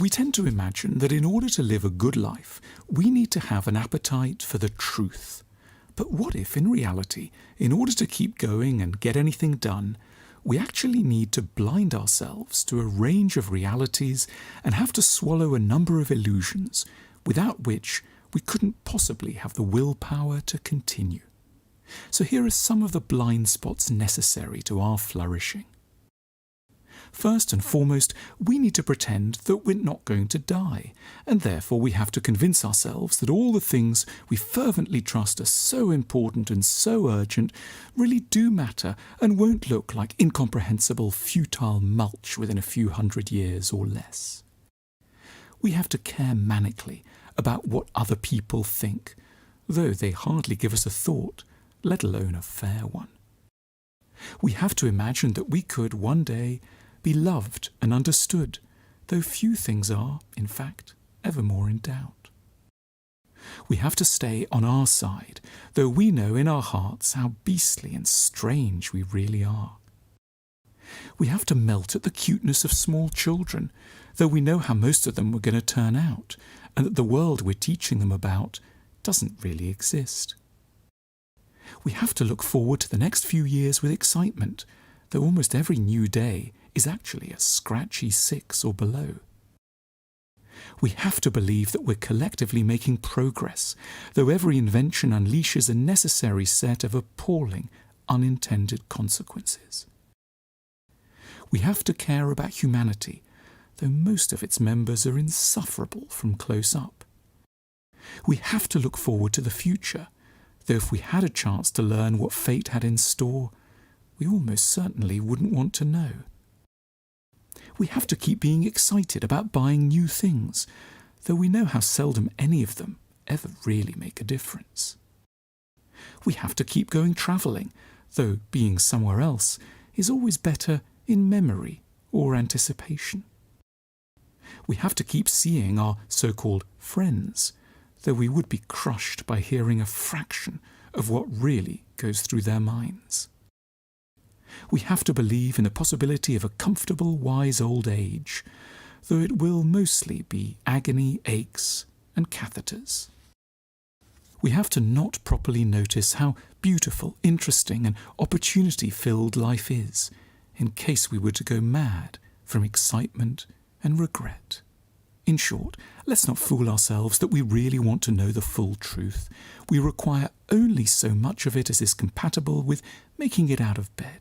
We tend to imagine that in order to live a good life, we need to have an appetite for the truth. But what if, in reality, in order to keep going and get anything done, we actually need to blind ourselves to a range of realities and have to swallow a number of illusions, without which we couldn't possibly have the willpower to continue? So here are some of the blind spots necessary to our flourishing. First and foremost, we need to pretend that we're not going to die, and therefore we have to convince ourselves that all the things we fervently trust are so important and so urgent really do matter and won't look like incomprehensible, futile mulch within a few hundred years or less. We have to care manically about what other people think, though they hardly give us a thought, let alone a fair one. We have to imagine that we could one day be loved and understood, though few things are, in fact, ever more in doubt. We have to stay on our side, though we know in our hearts how beastly and strange we really are. We have to melt at the cuteness of small children, though we know how most of them were going to turn out, and that the world we're teaching them about doesn't really exist. We have to look forward to the next few years with excitement, though almost every new day is actually a scratchy 6 or below. We have to believe that we're collectively making progress, though every invention unleashes a necessary set of appalling, unintended consequences. We have to care about humanity, though most of its members are insufferable from close up. We have to look forward to the future, though if we had a chance to learn what fate had in store, we almost certainly wouldn't want to know. We have to keep being excited about buying new things, though we know how seldom any of them ever really make a difference. We have to keep going travelling, though being somewhere else is always better in memory or anticipation. We have to keep seeing our so-called friends, though we would be crushed by hearing a fraction of what really goes through their minds. We have to believe in the possibility of a comfortable, wise old age, though it will mostly be agony, aches, and catheters. We have to not properly notice how beautiful, interesting, and opportunity-filled life is, in case we were to go mad from excitement and regret. In short, let's not fool ourselves that we really want to know the full truth. We require only so much of it as is compatible with making it out of bed.